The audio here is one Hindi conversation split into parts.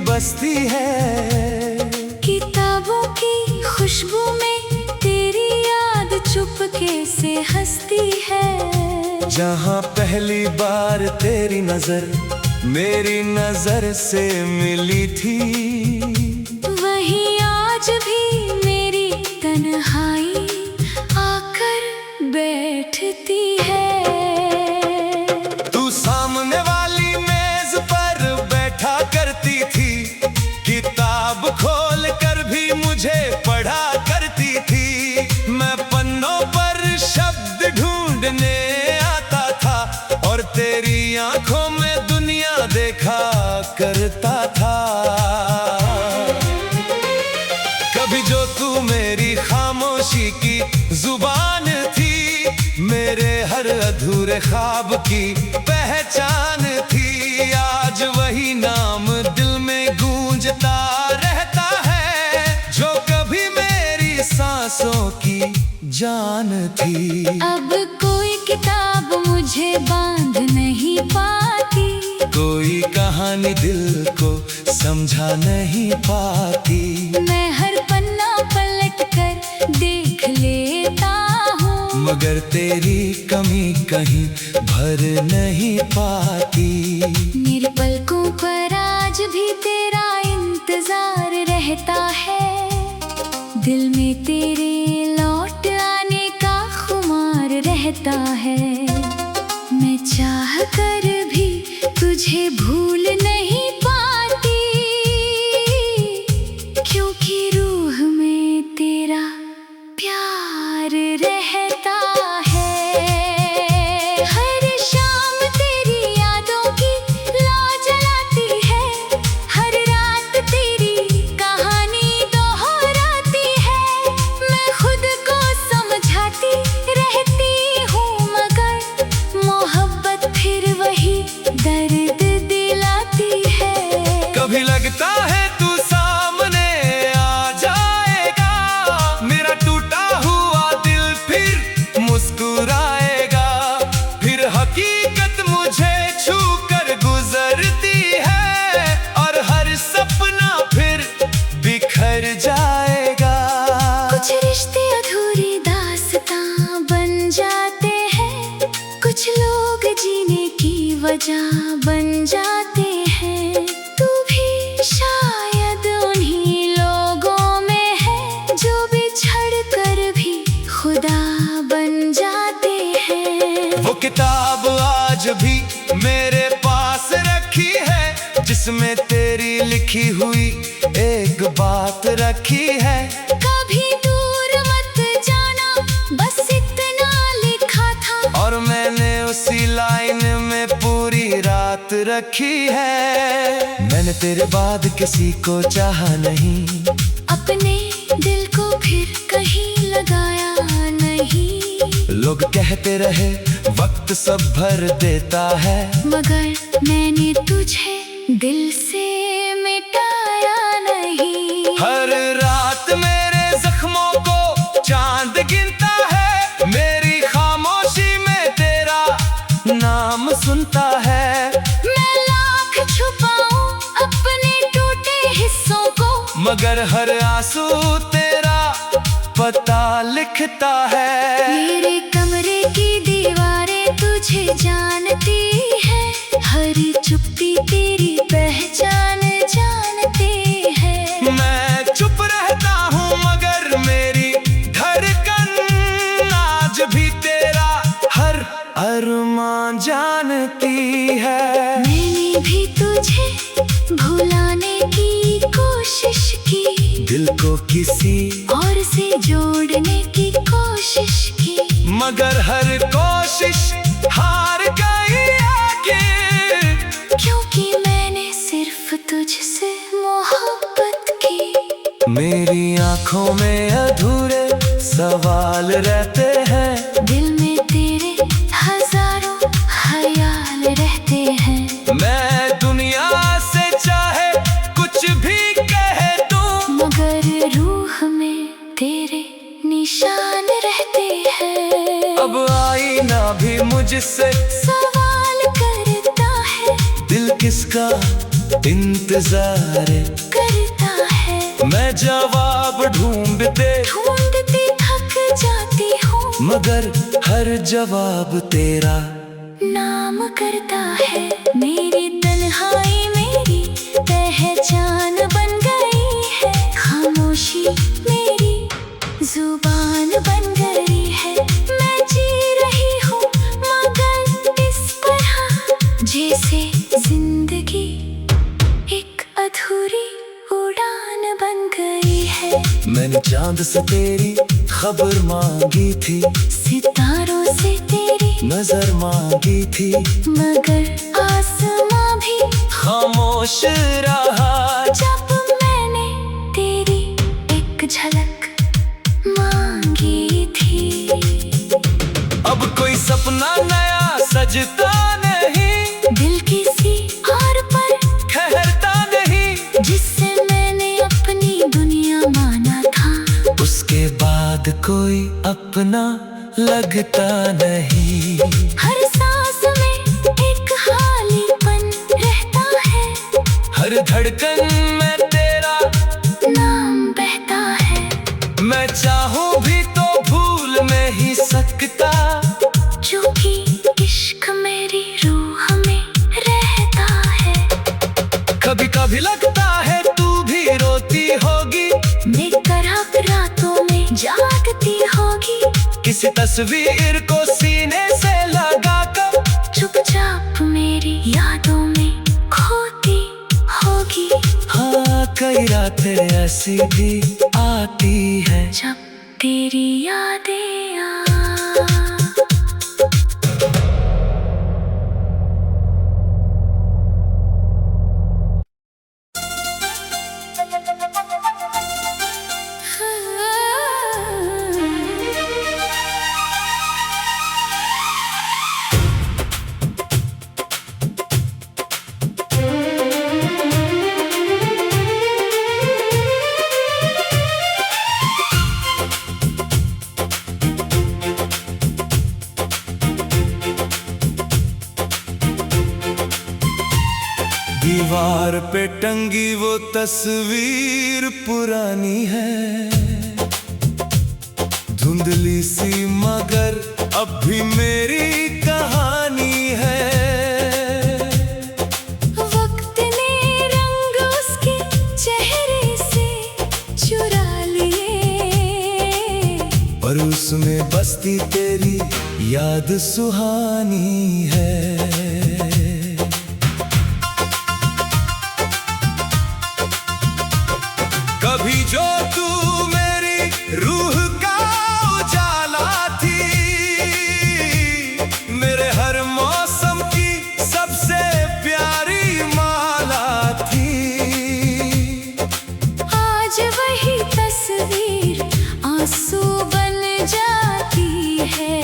बसती है। किताबों की खुशबू में तेरी याद चुपके से हंसती है। जहाँ पहली बार तेरी नजर मेरी नजर से मिली थी, वही आज भी मेरी तन्हाई आकर बैठती है। तू सामने वाली मेज पर बैठा करती थी, किताब खोल कर भी मुझे पढ़ा करती थी। मैं पन्नों पर शब्द ढूंढने आता था और तेरी आंखों में दुनिया देखा करता था। कभी जो तू मेरी खामोशी की जुबान थी, मेरे हर अधूरे ख्वाब की पहचान थी। आज वही नाम दिल में गूंजता रहता है, जो कभी मेरी सांसों की जान थी। अब कोई किताब मुझे बांध नहीं पाती, कोई कहानी दिल को समझा नहीं पाती। मैं हर पन्ना पलट कर देख लेता हूँ, मगर तेरी कमी कहीं भर नहीं पाती। मेरे पलकों पर आज भी तेरा इंतजार रहता है। दिल में तेरे लौट आने का खुमार रहता है। मैं चाह कर भी तुझे भूल नहीं पाती, क्योंकि रूह में तेरा प्यार रहता है। हर शाम तेरी यादों की लौ जलाती है, हर रात तेरी कहानी दोहराती है। मैं खुद को समझाती रहती हूँ, मगर मोहब्बत फिर वही दर्द दिलाती है। कभी लगता है तू सामने आ जाएगा, मेरा टूटा हुआ दिल फिर मुस्कुराएगा। फिर हकीकत मुझे छू कर गुजरती है और हर सपना फिर बिखर जाएगा। कुछ रिश्ते अधूरी दास्तां बन जाते हैं, कुछ लोग जीने की वजह बन जाते हैं। तू भी शायद उन्हीं लोगों में है, जो बिछड़ कर भी खुदा बन जाते हैं। वो किताब आज भी मेरे पास रखी है, जिसमें तेरी लिखी हुई एक बात रखी है। कभी दूर मत जाना, बस इतना लिखा था, और मैंने उसी लाइन में पूरी रात रखी है। मैंने तेरे बाद किसी को चाहा नहीं, अपने दिल को फिर कहीं लगाया नहीं। लोग कहते रहे वक्त सब भर देता है, मगर मैंने तुझे दिल से मिटाया नहीं। हर रात मेरे जख्मों को चांद गिनता है, मेरी खामोशी में तेरा नाम सुनता है। मैं लाख छुपाऊं अपने टूटे हिस्सों को, मगर हर आंसू तेरा पता लिखता है। मेरे कमरे की दीवारें तुझे जानती है, हर चुप्पी तेरी पहचान जानते हैं। मैं चुप रहता हूँ मगर मेरी धड़कन आज भी तेरा हर अरमान जानती है। मैंने भी तुझे भुलाने की कोशिश की, दिल को किसी और से जोड़ने की कोशिश की, मगर हर कोशिश हार गई आखिर, क्योंकि मैंने सिर्फ तुझसे मोहब्बत की। मेरी आंखों में अधूरे सवाल रहते हैं, दिल में तेरे हजारों ख्याल रहते हैं। मैं दुनिया से चाहे कुछ भी कह दूं, मगर रूह में तेरे निशान रहते हैं। अब आईना भी मुझसे सवाल करता है, दिल किसका इंतजार करता है। मैं जवाब ढूंढते ढूंढती थक जाती हूँ, मगर हर जवाब तेरा नाम करता है। मेरी तन्हाई मेरी पहचान बन गई है। खामोशी मेरी जुबान बन गई है। मैं जी रही हूँ मगर इस तरह जैसे जिंदगी एक अधूरी उड़ान बन गई है। मैंने चांद से तेरी खबर मांगी थी, सितारों से तेरी नजर मांगी थी, मगर आसमां भी खामोश रहा जब मैंने तेरी एक झलक मांगी थी। अब कोई सपना नया सजता नहीं, दिल किसी और पर ठहरता नहीं, जिससे मैंने अपनी दुनिया माना था। उसके बाद कोई अपना लगता नहीं। हर सांस में एक खालीपन रहता है, हर धड़कन में तेरा नाम बहता है। मैं चाहूं भी तो भूल में ही सकता, क्योंकि इश्क मेरी रूह में रहता है। कभी कभी लगता है तू भी रोती होगी, बेकरार रातों में जागती होगी, किसी तस्वीर को सीने से लगाकर चुपचाप मेरी यादों में खोती होगी। हाँ, कई रातें ऐसी भी आती है जब तेरी यादें आ दीवार पे टंगी वो तस्वीर पुरानी है, धुंधली सी मगर अब भी मेरी कहानी है। वक्त ने रंग उसके चेहरे से चुरा लिए, पर उसमें बसती तेरी याद सुहानी है। कभी जो तू मेरी रूह का उजाला थी, मेरे हर मौसम की सबसे प्यारी माला थी। आज वही तस्वीर आंसू बन जाती है,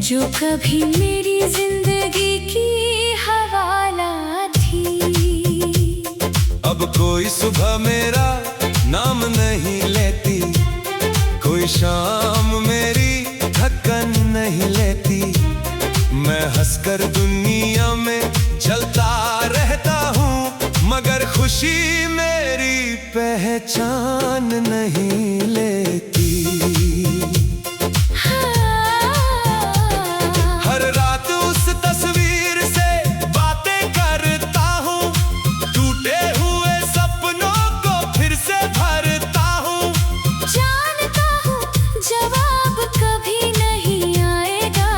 जो कभी मेरी जिंदगी की हवाला थी। अब कोई सुबह मेरा नाम नहीं लेती, कोई शाम मेरी थकन नहीं लेती। मैं हंसकर दुनिया में चलता रहता हूँ, मगर खुशी मेरी पहचान नहीं लेती। हर रात उस तस्वीर से बातें करता हूँ, टूटे हुए सपनों को फिर से भरता हूँ। जानता हूँ जवाब कभी नहीं आएगा,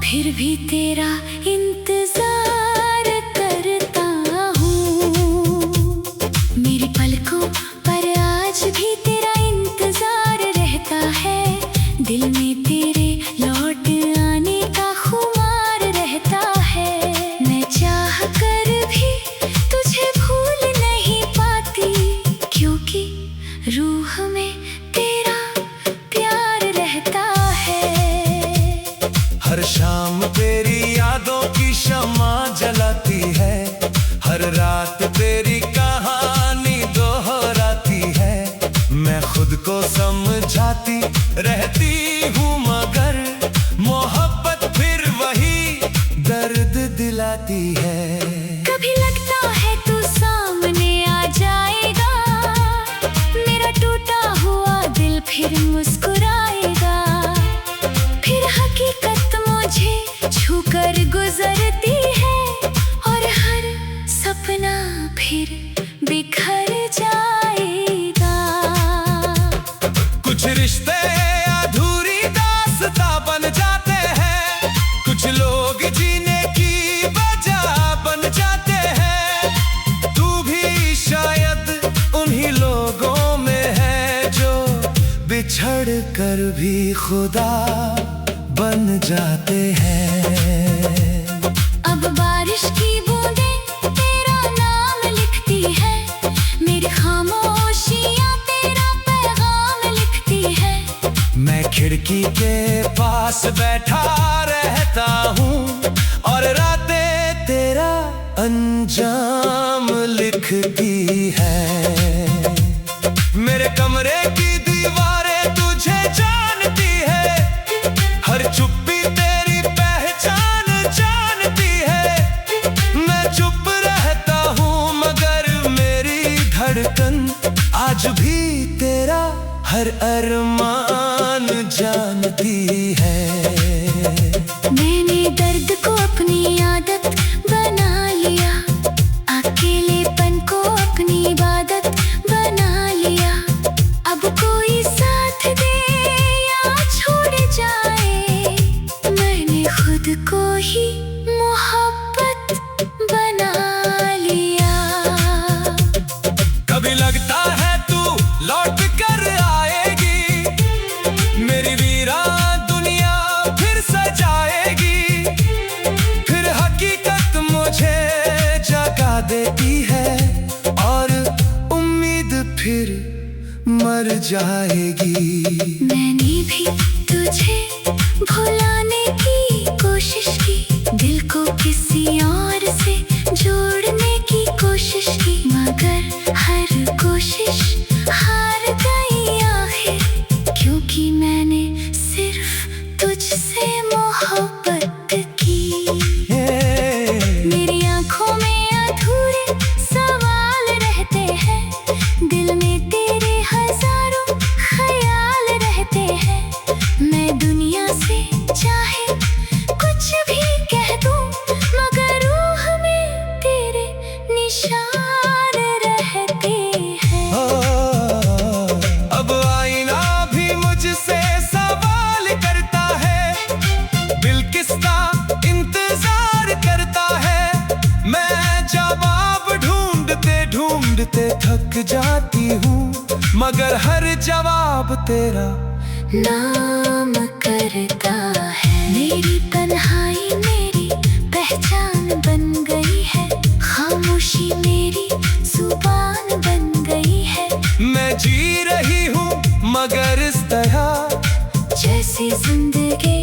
फिर भी तेरा इंतजार करता हूँ। मेरी पलकों पर आज भी तेरा इंतजार फिर बिखर जाएगा। कुछ रिश्ते अधूरी दास्तां बन जाते हैं, कुछ लोग जीने की वजह बन जाते हैं। तू भी शायद उन्हीं लोगों में है जो बिछड़ कर भी खुदा बन जाते हैं। अब बारिश की बूंदें तेरा नाम लिखती है, मेरी खामोशियां तेरा पैगाम लिखती है। मैं खिड़की के पास बैठा रहता हूँ और रातें तेरा अंजाम लिखती है। मेरे कमरे की दीवारें तुझे जानती है, हर चुप्पी तेरी पहचान जानती है। मैं चुप रहता हूँ मगर मेरी धड़कन आज भी तेरा हर अरमान जानती है। मैंने दर्द को अपनी आदत बना लिया, अकेलेपन को अपनी इबादत बना लिया। अब कोई साथ दे या छोड़ जाए, मैंने खुद को ही मोहब्बत बना लिया। कभी लगता है तू लौट कर आएगी, मेरी वीरान दुनिया फिर सजाएगी। फिर हकीकत मुझे जगा देती है और उम्मीद फिर मर जाएगी। मैंने भी तुझे भुलाने की कोशिश की, दिल को किसी और से जोड़ने की कोशिश की, मगर हर कोशिश हार गई आखिर, क्योंकि मैंने सिर्फ तुझसे मोहब्बत की। मेरी आंखों में अधूरे सवाल रहते हैं, दिल में तेरे हजारों ख्याल रहते हैं। मैं दुनिया से चाहे कुछ भी कह दूं, मगर रूह में तेरे निशान रहते हैं। अब आईना भी मुझसे सवाल करता है, दिल किसका इंतजार करता है। मैं जवाब ढूंढते ढूंढते थक जाती हूँ, मगर हर जवाब तेरा नाम करता है। मेरी तन्हाई मेरी पहचान बन गई है, खामोशी मेरी जुबान बन गई है। मैं जी रही हूँ मगर इस तरह जैसी जिंदगी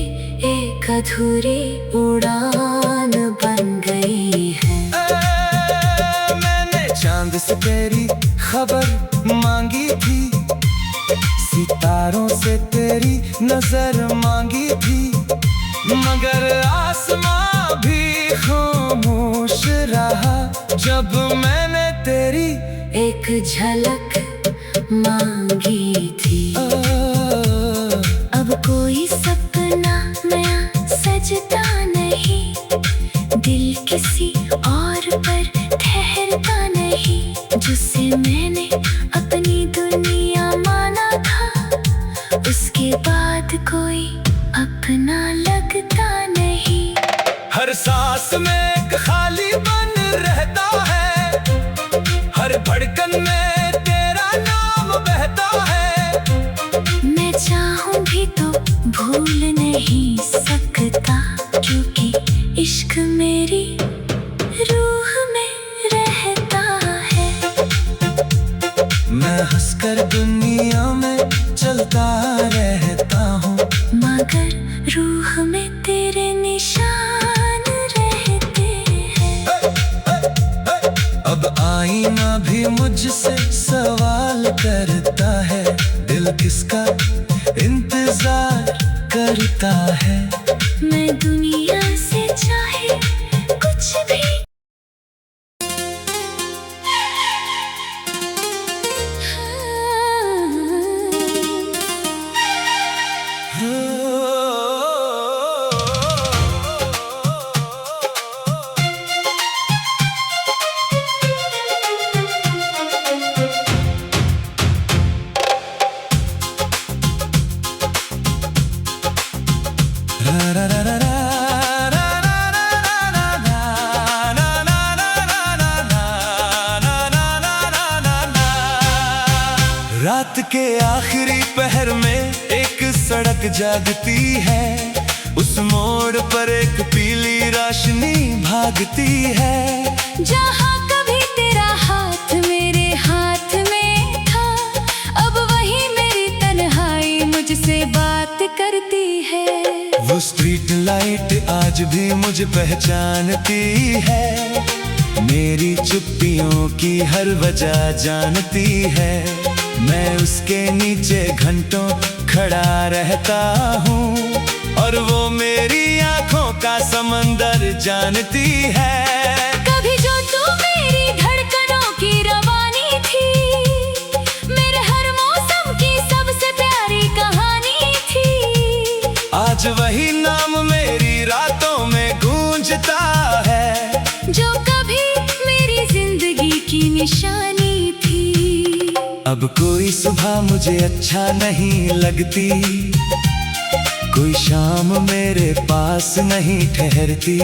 एक अधूरी उड़ान बन गई है। मैंने चांद से तेरी खबर मांगी थी, सितारों से तेरी नजर मांगी थी, मगर आसमां भी खामोश रहा जब मैंने तेरी एक झलक मांगी थी। अब कोई सपना नया सजता नहीं, दिल किसी और पर ठहरता नहीं। जिसे मैंने अपनी दुनिया माना था, उसके बाद कोई अपना लगता नहीं। हर सांस में एक खाली बन रहता है, हर धड़कन में तेरा नाम बहता है। मैं चाहूं भी तो भूल नहीं सकता, क्योंकि इश्क मेरी रूह में रहता है। मैं हंसकर दुनिया में चलता रहता हूँ, मगर रूह में तेरे निशान रहते हैं। अब आईना भी मुझसे सवाल करता है, दिल किसका इंतजार करता है। मैं दुनिया से चाहे कुछ भी रात के आखिरी पहर में एक सड़क जागती है, उस मोड़ पर एक पीली रोशनी भागती है। जहाँ कभी तेरा हाथ मेरे हाथ में था, अब वही मेरी तन्हाई मुझसे बात करती है। वो स्ट्रीट लाइट आज भी मुझे पहचानती है, मेरी चुप्पियों की हर वजह जानती है। मैं उसके नीचे घंटों खड़ा रहता हूँ, और वो मेरी आंखों का समंदर जानती है। कभी जो तू मेरी धड़कनों की रवानी थी, मेरे हर मौसम की सबसे प्यारी कहानी थी। आज वही नाम मेरी रातों में गूंजता है, जो कभी मेरी जिंदगी की निशानी थी। अब कोई सुबह मुझे अच्छा नहीं लगती, कोई शाम मेरे पास नहीं ठहरती।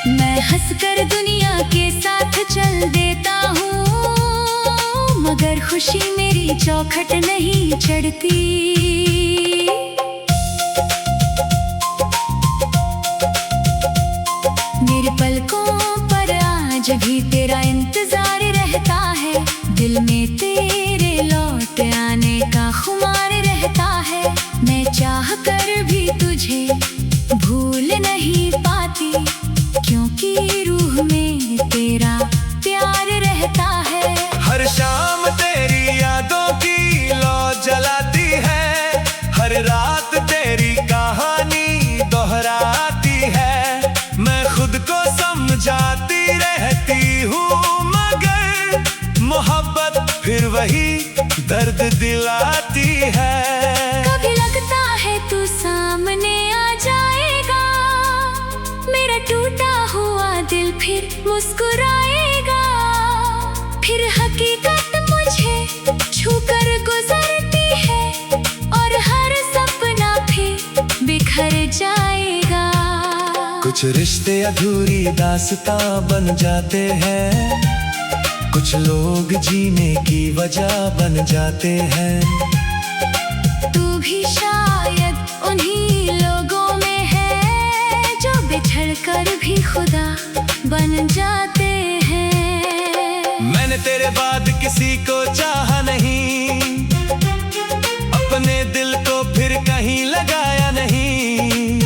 मैं हंसकर दुनिया के साथ चल देता हूँ, मगर खुशी मेरी चौखट नहीं चढ़ती। मेरे पलकों पर आज भी तेरा इंतजार रहता है, दिल में तेरे लौट आने का खुमार रहता है। मैं चाह कर भी तुझे भूल नहीं पाती, क्योंकि रूह में तेरा प्यार रहता है। हर शाम तेरी यादों की लौ जलाती है, हर रात तेरी कहानी दोहराती है। मैं खुद को समझाती रहती हूँ, मगर मोहब्बत फिर वही दर्द दिलाती है। कभी लगता है तू सामने आ जाएगा, मेरा टूटा हुआ दिल फिर मुस्कुराएगा। फिर हकीकत मुझे छूकर गुजरती है, और हर सपना फिर बिखर जाएगा। कुछ रिश्ते अधूरी दास्तां बन जाते हैं, कुछ लोग जीने की वजह बन जाते हैं। तू भी शायद उन्हीं लोगों में है, जो बिछड़ कर भी खुदा बन जाते हैं। मैंने तेरे बाद किसी को चाहा नहीं, अपने दिल को फिर कहीं लगाया नहीं।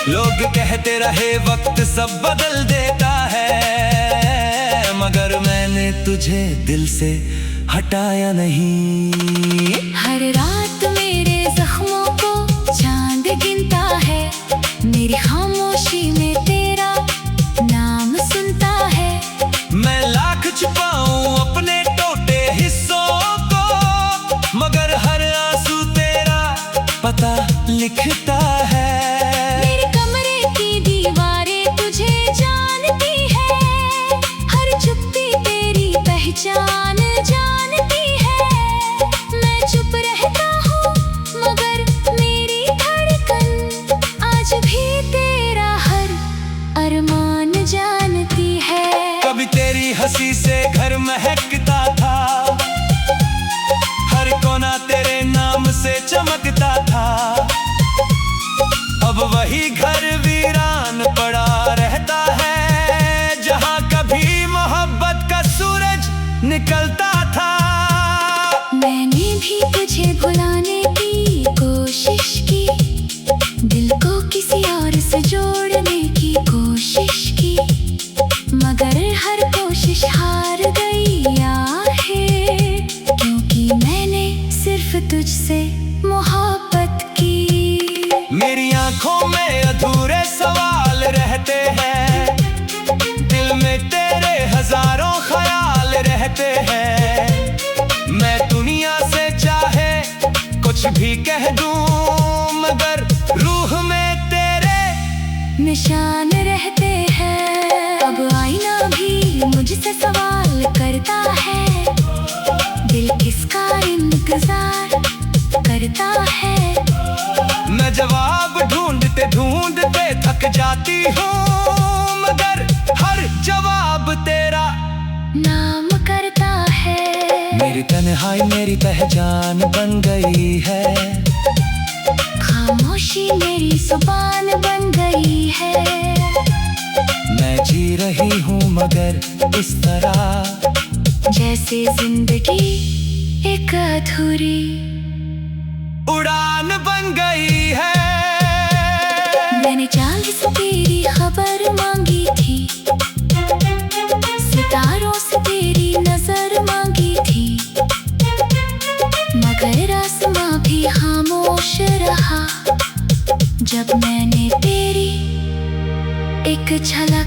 लोग कहते रहे वक्त सब बदल देता है, मगर मैंने तुझे दिल से हटाया नहीं। हर रात मेरे जख्मों को चांद गिनता है, मेरी खामोशी में तेरा नाम सुनता है। मैं लाख छुपाऊं अपने टूटे हिस्सों को, मगर हर आंसू तेरा पता लिखता है। मेरे कमरे की दीवारें तुझे जानती है, हर चुप्पी तेरी पहचान जानती है। मैं चुप रहता हूँ, मगर मेरी धड़कन आज भी तेरा हर अरमान जानती है। कभी तेरी हंसी से घर महकता था, हर कोना तेरे नाम से चमकता था। अब वही घर वीरान पड़ा रहता है, जहाँ कभी मोहब्बत का सूरज निकलता था। मैंने भी तुझे भुलाने की कोशिश की, दिल को किसी और से जोड़ने की कोशिश की, मगर हर कोशिश हार गई है, क्योंकि मैंने सिर्फ तुझसे मोहब्बत की। मेरी आंखों में अधूरे सवाल रहते हैं, दिल में तेरे हजारों ख्याल रहते हैं। मैं दुनिया से चाहे कुछ भी कह दूं, मगर रूह में तेरे निशान रहते हैं। अब आईना भी मुझसे सवाल करता है, दिल किसका इंतजार करता है। मैं जवाब ढूंढते ढूंढते थक जाती हूँ, मगर हर जवाब तेरा नाम करता है। मेरी तन तन्हाई मेरी पहचान बन गई है, खामोशी मेरी जुबान बन गई है। मैं जी रही हूँ मगर इस तरह जैसे जिंदगी एक अधूरी उड़ान बन गई है। मैंने चांद से तेरी खबर मांगी थी, सितारों से तेरी नजर मांगी थी, मगर आसमां भी खामोश रहा जब मैंने तेरी एक झलक